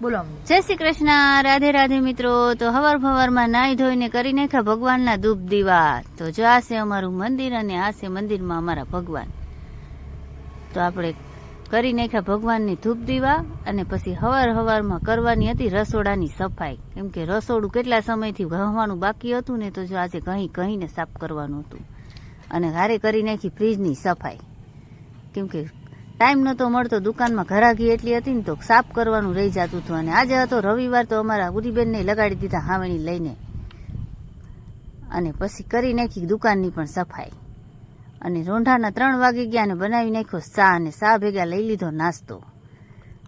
બોલો જય શ્રી કૃષ્ણ, રાધે રાધે મિત્રો. તો હવાર ફવારમાં નાઈ ધોઈને કરી નાખ્યા ભગવાનના ધૂપ દીવા. તો જો આ છે અમારું મંદિર અને આ છે મંદિરમાં અમારા ભગવાન. તો આપણે કરી નાખ્યા ભગવાનની ધૂપ દીવા અને પછી હવારમાં કરવાની હતી રસોડાની સફાઈ. કેમ કે રસોડું કેટલા સમયથી વહવાનું બાકી હતું ને, તો જો આજે કહીને સાફ કરવાનું હતું. અને હારે કરી નાખી ફ્રીજની સફાઈ. કેમ કે ટાઈમ નહોતો મળતો, દુકાનમાં ઘરાઘી એટલી હતી ને તો સાફ કરવાનું રહી જતું હતું. અને આજે હતો રવિવાર, તો અમારા ઉરીબેનને લગાડી દીધા હાવણી લઈને. અને પછી કરી નાખી દુકાનની પણ સફાઈ. અને રોંઢાના 3 વાગી ગયા અને બનાવી નાખ્યો ચા, અને ચા ભેગા લઈ લીધો નાસ્તો.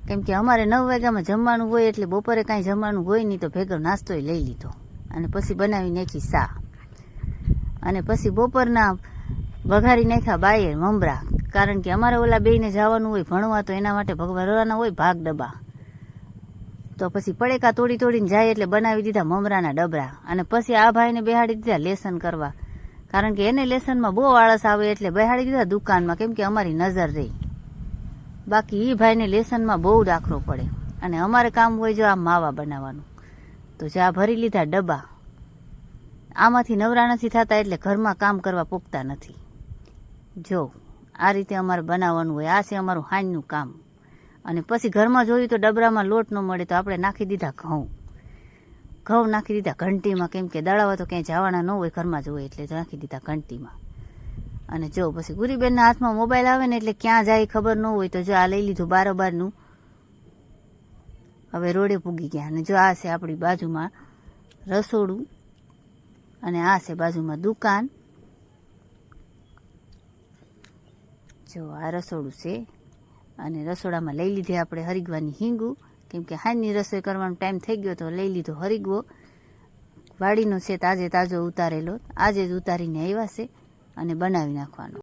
કેમ કે અમારે 9 વાગ્યામાં જમવાનું હોય, એટલે બપોરે કાંઈ જમવાનું હોય નહીં, તો ભેગો નાસ્તો લઈ લીધો. અને પછી બનાવી નાખી ચા. અને પછી બપોરના વઘારી નાખ્યા બાયર મમરા. કારણ કે અમારે ઓલા બેયને જવાનું હોય ભણવા, તો એના માટે ભરવાના હોય ભાગ ડબ્બા. તો પછી પડેકા તોડીને જાય, એટલે બનાવી દીધા મમરાના ડબરા. અને પછી આ ભાઈને બેહાડી દીધા લેસન કરવા. કારણ કે એને લેસનમાં બહુ આળસ આવે, એટલે બેહાડી દીધા દુકાનમાં. કેમ કે અમારી નજર રહી. બાકી એ ભાઈને લેસનમાં બહુ દાખલો પડે. અને અમારે કામ હોય જો આ માવા બનાવવાનું. તો જો આ ભરી લીધા ડબ્બા. આમાંથી નવરા નથી થતા, એટલે ઘરમાં કામ કરવા પૂગતા નથી. જો આ રીતે અમારે બનાવવાનું હોય. આ છે અમારું હાંજનું કામ. અને પછી ઘરમાં જોયું તો ડબરામાં લોટ ન મળે, તો આપણે નાખી દીધા ઘઉં નાખી દીધા ઘંટીમાં. કેમ કે દળાવા તો ક્યાંય જવાના ન હોય, ઘરમાં જ હોય, એટલે નાખી દીધા ઘંટીમાં. અને જો પછી ગુરીબેનના હાથમાં મોબાઈલ આવે ને, એટલે ક્યાં જાય ખબર ન હોય, તો જો આ લઈ લીધું બારોબારનું. હવે રોડે પૂગી ગયા. અને જો આ છે આપણી બાજુમાં રસોડું, અને આ છે બાજુમાં દુકાન. જો આ રસોડું છે. અને રસોડામાં લઈ લીધી આપણે હરીગવાની હિંગુ. કેમ કે હાંજની રસોઈ કરવાનો ટાઈમ થઈ ગયો, તો લઈ લીધો હરીગવો. વાડીનો છે તાજો ઉતારેલો, આજે જ ઉતારીને આવ્યા છે. અને બનાવી નાખવાનો.